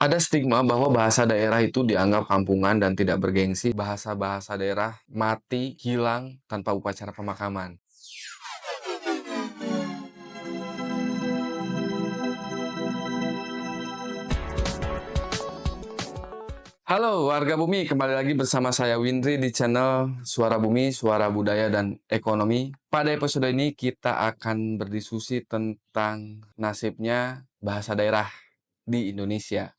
Ada stigma bahwa bahasa daerah itu dianggap kampungan dan tidak bergengsi. Bahasa-bahasa daerah mati, hilang tanpa upacara pemakaman. Halo warga bumi, kembali lagi bersama saya Windri di channel Suara Bumi, Suara Budaya dan Ekonomi. Pada episode ini kita akan berdiskusi tentang nasibnya bahasa daerah di Indonesia.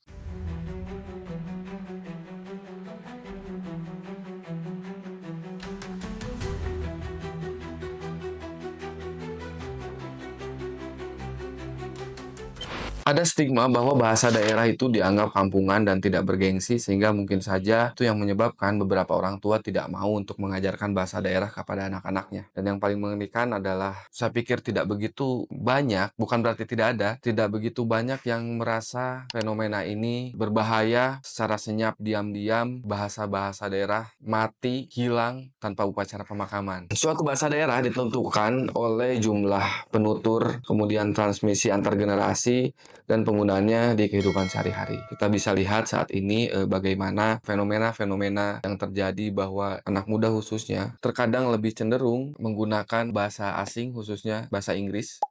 Ada stigma bahwa bahasa daerah itu dianggap kampungan dan tidak bergengsi, sehingga mungkin saja itu yang menyebabkan beberapa orang tua tidak mau untuk mengajarkan bahasa daerah kepada anak-anaknya. Dan yang paling mengerikan adalah, saya pikir tidak begitu banyak, bukan berarti tidak ada, tidak begitu banyak yang merasa fenomena ini berbahaya secara senyap, diam-diam, bahasa-bahasa daerah mati, hilang tanpa upacara pemakaman. Suatu bahasa daerah ditentukan oleh jumlah penutur, kemudian transmisi antar generasi, dan penggunaannya di kehidupan sehari-hari. Kita bisa lihat saat ini bagaimana fenomena-fenomena yang terjadi bahwa anak muda khususnya terkadang lebih cenderung menggunakan bahasa asing, khususnya bahasa Inggris.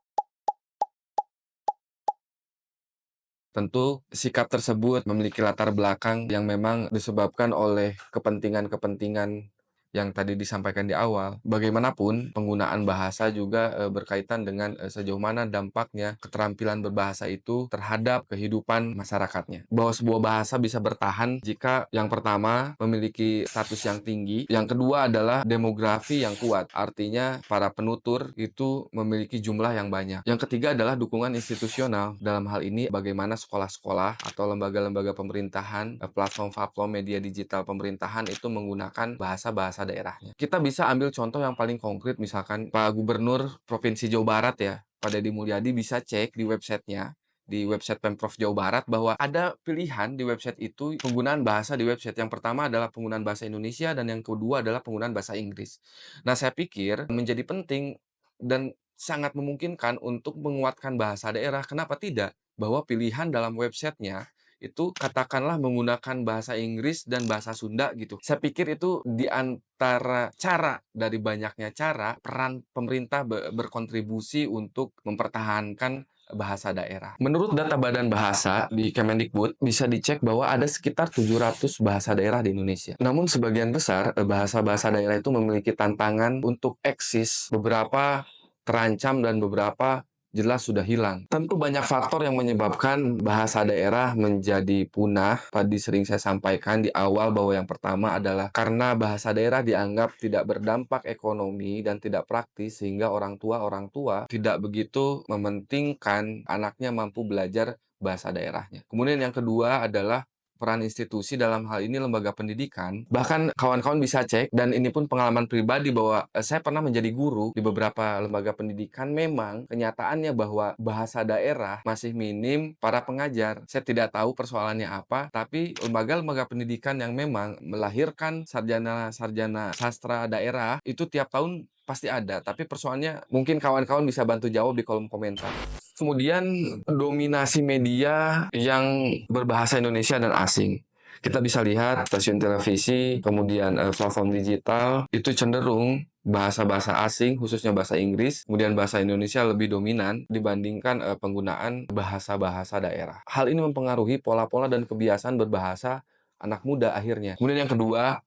Tentu sikap tersebut memiliki latar belakang yang memang disebabkan oleh kepentingan-kepentingan yang tadi disampaikan di awal. Bagaimanapun, penggunaan bahasa juga berkaitan dengan sejauh mana dampaknya keterampilan berbahasa itu terhadap kehidupan masyarakatnya. Bahwa sebuah bahasa bisa bertahan jika yang pertama memiliki status yang tinggi, yang kedua adalah demografi yang kuat. Artinya para penutur itu memiliki jumlah yang banyak. Yang ketiga adalah dukungan institusional. Dalam hal ini bagaimana sekolah-sekolah atau lembaga-lembaga pemerintahan, platform-platform media digital pemerintahan itu menggunakan bahasa-bahasa daerahnya. Kita bisa ambil contoh yang paling konkret, misalkan Pak Gubernur Provinsi Jawa Barat ya, Pak Deddy Mulyadi, bisa cek di websitenya, di website Pemprov Jawa Barat, bahwa ada pilihan di website itu penggunaan bahasa di website. Yang pertama adalah penggunaan bahasa Indonesia dan yang kedua adalah penggunaan bahasa Inggris. Nah, saya pikir menjadi penting dan sangat memungkinkan untuk menguatkan bahasa daerah. Kenapa tidak? Bahwa pilihan dalam websitenya itu katakanlah menggunakan bahasa Inggris dan bahasa Sunda gitu. Saya pikir itu di antara cara dari banyaknya cara, peran pemerintah berkontribusi untuk mempertahankan bahasa daerah. Menurut data Badan Bahasa di Kemendikbud, bisa dicek bahwa ada sekitar 700 bahasa daerah di Indonesia. Namun sebagian besar bahasa-bahasa daerah itu memiliki tantangan untuk eksis, beberapa terancam dan beberapa jelas sudah hilang. Tentu banyak faktor yang menyebabkan bahasa daerah menjadi punah. Tadi sering saya sampaikan di awal bahwa yang pertama adalah karena bahasa daerah dianggap tidak berdampak ekonomi dan tidak praktis, sehingga orang tua tidak begitu mementingkan anaknya mampu belajar bahasa daerahnya. Kemudian yang kedua adalah peran institusi, dalam hal ini lembaga pendidikan. Bahkan kawan-kawan bisa cek, dan ini pun pengalaman pribadi, bahwa saya pernah menjadi guru di beberapa lembaga pendidikan. Memang kenyataannya bahwa bahasa daerah masih minim para pengajar. Saya tidak tahu persoalannya apa, tapi lembaga-lembaga pendidikan yang memang melahirkan sarjana-sarjana sastra daerah itu tiap tahun pasti ada. Tapi persoalannya mungkin kawan-kawan bisa bantu jawab di kolom komentar. Kemudian dominasi media yang berbahasa Indonesia dan asing. Kita bisa lihat stasiun televisi, kemudian platform digital, itu cenderung bahasa-bahasa asing, khususnya bahasa Inggris, kemudian bahasa Indonesia lebih dominan dibandingkan penggunaan bahasa-bahasa daerah. Hal ini mempengaruhi pola-pola dan kebiasaan berbahasa anak muda akhirnya. Kemudian yang kedua,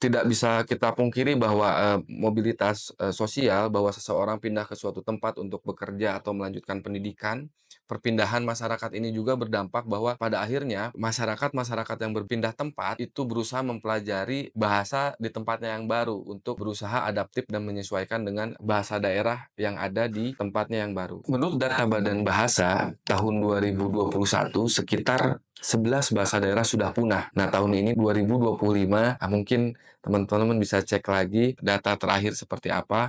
tidak bisa kita pungkiri bahwa mobilitas sosial, bahwa seseorang pindah ke suatu tempat untuk bekerja atau melanjutkan pendidikan, perpindahan masyarakat ini juga berdampak bahwa pada akhirnya masyarakat-masyarakat yang berpindah tempat itu berusaha mempelajari bahasa di tempatnya yang baru untuk berusaha adaptif dan menyesuaikan dengan bahasa daerah yang ada di tempatnya yang baru. Menurut data Badan Bahasa tahun 2021, sekitar 11 bahasa daerah sudah punah. Nah, tahun ini 2025, mungkin teman-teman bisa cek lagi data terakhir seperti apa.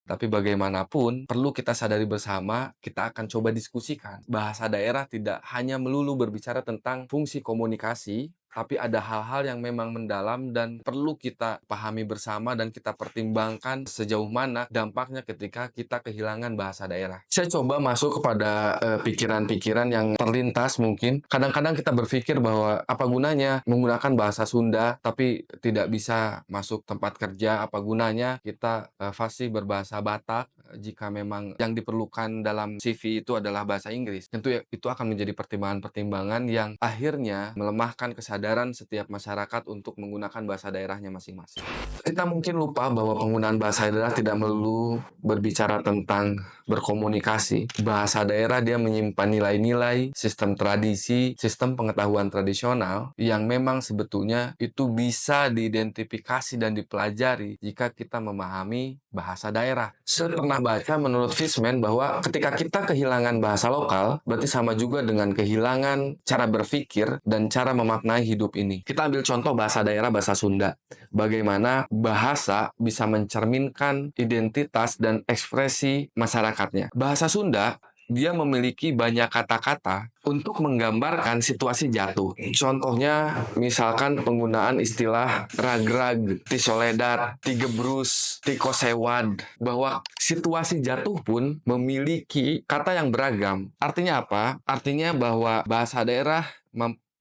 Tapi bagaimanapun, perlu kita sadari bersama, kita akan coba diskusikan. Bahasa daerah tidak hanya melulu berbicara tentang fungsi komunikasi, tapi ada hal-hal yang memang mendalam dan perlu kita pahami bersama dan kita pertimbangkan sejauh mana dampaknya ketika kita kehilangan bahasa daerah. Saya coba masuk kepada pikiran-pikiran yang terlintas mungkin. Kadang-kadang kita berpikir bahwa apa gunanya menggunakan bahasa Sunda tapi tidak bisa masuk tempat kerja, apa gunanya kita fasih berbahasa Batak jika memang yang diperlukan dalam CV itu adalah bahasa Inggris. Tentu ya, itu akan menjadi pertimbangan-pertimbangan yang akhirnya melemahkan kesadaran setiap masyarakat untuk menggunakan bahasa daerahnya masing-masing. Kita mungkin lupa bahwa penggunaan bahasa daerah tidak melulu berbicara tentang berkomunikasi. Bahasa daerah dia menyimpan nilai-nilai, sistem tradisi, sistem pengetahuan tradisional yang memang sebetulnya itu bisa diidentifikasi dan dipelajari jika kita memahami bahasa daerah. Saya pernah baca menurut Fishman bahwa ketika kita kehilangan bahasa lokal, berarti sama juga dengan kehilangan cara berpikir dan cara memaknai hidup ini. Kita ambil contoh bahasa daerah, bahasa Sunda. Bagaimana bahasa bisa mencerminkan identitas dan ekspresi masyarakatnya. Bahasa Sunda dia memiliki banyak kata-kata untuk menggambarkan situasi jatuh. Contohnya, misalkan penggunaan istilah ragrag, tisoledat, tigebrus, tikosewad, bahwa situasi jatuh pun memiliki kata yang beragam. Artinya apa? Artinya bahwa bahasa daerah mampu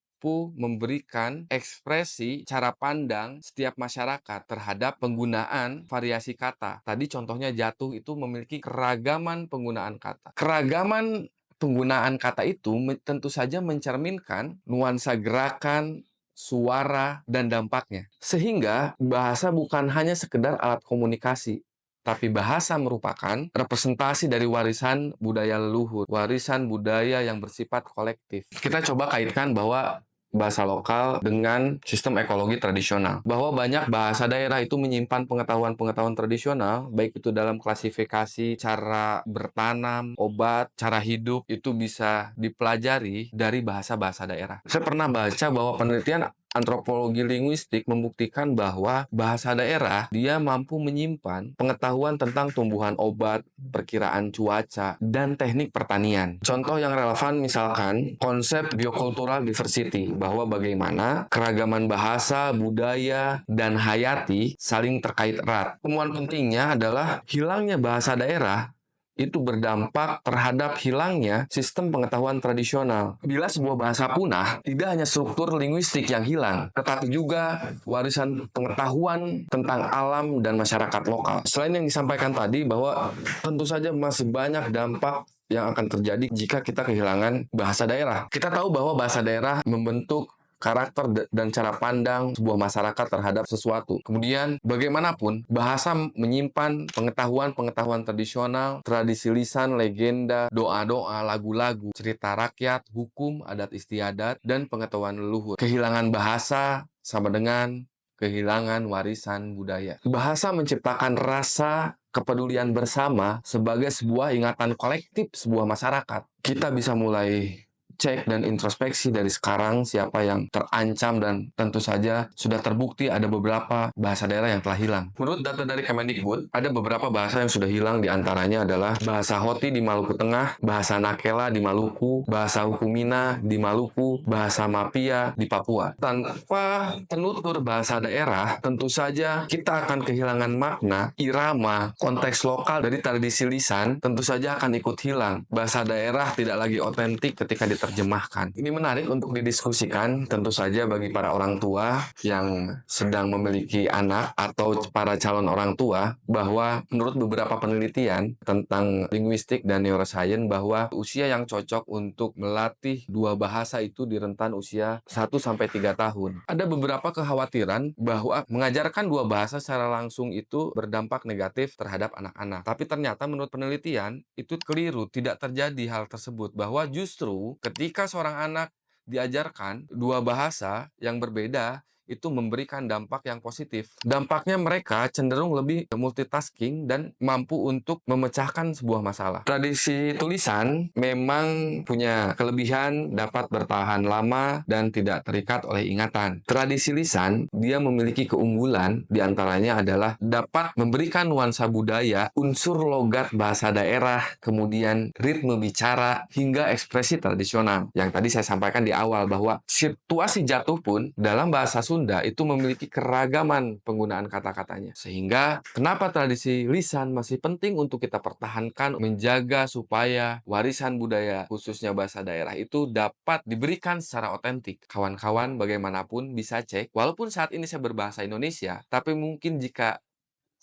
memberikan ekspresi cara pandang setiap masyarakat terhadap penggunaan variasi kata. Tadi contohnya jatuh itu memiliki keragaman penggunaan kata. Keragaman penggunaan kata itu tentu saja mencerminkan nuansa gerakan, suara, dan dampaknya. Sehingga bahasa bukan hanya sekedar alat komunikasi, tapi bahasa merupakan representasi dari warisan budaya leluhur, warisan budaya yang bersifat kolektif. Kita coba kaitkan bahwa bahasa lokal dengan sistem ekologi tradisional. Bahwa banyak bahasa daerah itu menyimpan pengetahuan-pengetahuan tradisional, baik itu dalam klasifikasi cara bertanam, obat, cara hidup, itu bisa dipelajari dari bahasa-bahasa daerah. Saya pernah baca bahwa penelitian antropologi linguistik membuktikan bahwa bahasa daerah dia mampu menyimpan pengetahuan tentang tumbuhan obat, perkiraan cuaca, dan teknik pertanian. Contoh yang relevan misalkan konsep biocultural diversity, bahwa bagaimana keragaman bahasa, budaya, dan hayati saling terkait erat. Temuan pentingnya adalah hilangnya bahasa daerah itu berdampak terhadap hilangnya sistem pengetahuan tradisional. Bila sebuah bahasa punah, tidak hanya struktur linguistik yang hilang, tetapi juga warisan pengetahuan tentang alam dan masyarakat lokal. Selain yang disampaikan tadi bahwa tentu saja masih banyak dampak yang akan terjadi jika kita kehilangan bahasa daerah. Kita tahu bahwa bahasa daerah membentuk karakter dan cara pandang sebuah masyarakat terhadap sesuatu. Kemudian, bagaimanapun, bahasa menyimpan pengetahuan-pengetahuan tradisional, tradisi lisan, legenda, doa-doa, lagu-lagu, cerita rakyat, hukum, adat istiadat, dan pengetahuan leluhur. Kehilangan bahasa sama dengan kehilangan warisan budaya. Bahasa menciptakan rasa kepedulian bersama sebagai sebuah ingatan kolektif sebuah masyarakat. Kita bisa mulai cek dan introspeksi dari sekarang siapa yang terancam, dan tentu saja sudah terbukti ada beberapa bahasa daerah yang telah hilang. Menurut data dari Kemendikbud, ada beberapa bahasa yang sudah hilang, diantaranya adalah bahasa Hoti di Maluku Tengah, bahasa Nakela di Maluku, bahasa Hukumina di Maluku, bahasa Mapia di Papua. Tanpa penutur bahasa daerah, tentu saja kita akan kehilangan makna, irama, konteks lokal dari tradisi lisan, tentu saja akan ikut hilang. Bahasa daerah tidak lagi otentik ketika diterjemahkan. Ini menarik untuk didiskusikan tentu saja bagi para orang tua yang sedang memiliki anak atau para calon orang tua, bahwa menurut beberapa penelitian tentang linguistik dan neuroscience bahwa usia yang cocok untuk melatih dua bahasa itu di rentan usia 1-3 tahun. Ada beberapa kekhawatiran bahwa mengajarkan dua bahasa secara langsung itu berdampak negatif terhadap anak-anak. Tapi ternyata menurut penelitian itu keliru, tidak terjadi hal tersebut, bahwa justru ketika seorang anak diajarkan dua bahasa yang berbeda, itu memberikan dampak yang positif. Dampaknya mereka cenderung lebih multitasking dan mampu untuk memecahkan sebuah masalah. Tradisi tulisan memang punya kelebihan dapat bertahan lama dan tidak terikat oleh ingatan. Tradisi lisan, dia memiliki keunggulan diantaranya adalah dapat memberikan nuansa budaya, unsur logat bahasa daerah, kemudian ritme bicara, hingga ekspresi tradisional. Yang tadi saya sampaikan di awal bahwa situasi jatuh pun dalam bahasa Sunda itu memiliki keragaman penggunaan kata-katanya. Sehingga kenapa tradisi lisan masih penting untuk kita pertahankan, menjaga supaya warisan budaya khususnya bahasa daerah itu dapat diberikan secara otentik. Kawan-kawan bagaimanapun bisa cek, walaupun saat ini saya berbahasa Indonesia, tapi mungkin jika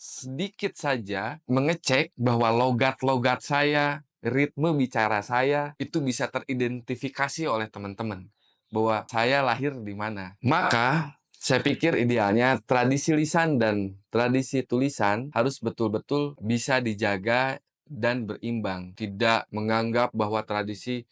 sedikit saja mengecek bahwa logat-logat saya, ritme bicara saya, itu bisa teridentifikasi oleh teman-teman bahwa saya lahir di mana. Maka, saya pikir idealnya tradisi lisan dan tradisi tulisan harus betul-betul bisa dijaga dan berimbang. Tidak menganggap bahwa tradisi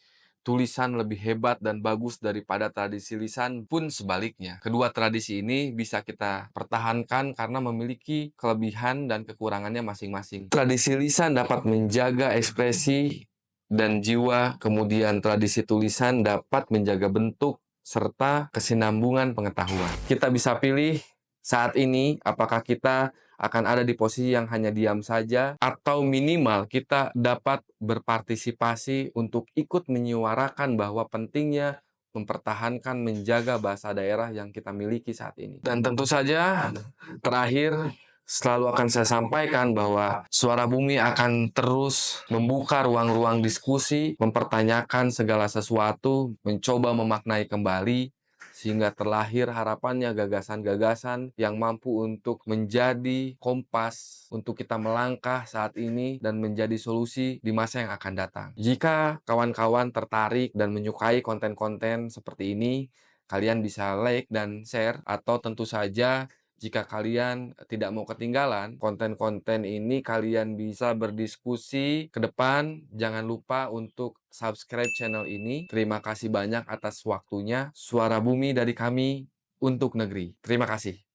tulisan lebih hebat dan bagus daripada tradisi lisan, pun sebaliknya. Kedua tradisi ini bisa kita pertahankan karena memiliki kelebihan dan kekurangannya masing-masing. Tradisi lisan dapat menjaga ekspresi dan jiwa, kemudian tradisi tulisan dapat menjaga bentuk serta kesinambungan pengetahuan. Kita bisa pilih saat ini apakah kita akan ada di posisi yang hanya diam saja, atau minimal kita dapat berpartisipasi untuk ikut menyuarakan bahwa pentingnya mempertahankan, menjaga bahasa daerah yang kita miliki saat ini. Dan tentu saja, terakhir, selalu akan saya sampaikan bahwa Suara Bumi akan terus membuka ruang-ruang diskusi, mempertanyakan segala sesuatu, mencoba memaknai kembali, sehingga terlahir harapannya gagasan-gagasan yang mampu untuk menjadi kompas untuk kita melangkah saat ini dan menjadi solusi di masa yang akan datang. Jika kawan-kawan tertarik dan menyukai konten-konten seperti ini, kalian bisa like dan share, atau tentu saja jika kalian tidak mau ketinggalan konten-konten ini, kalian bisa berdiskusi ke depan. Jangan lupa untuk subscribe channel ini. Terima kasih banyak atas waktunya. Suara Bumi dari kami untuk negeri. Terima kasih.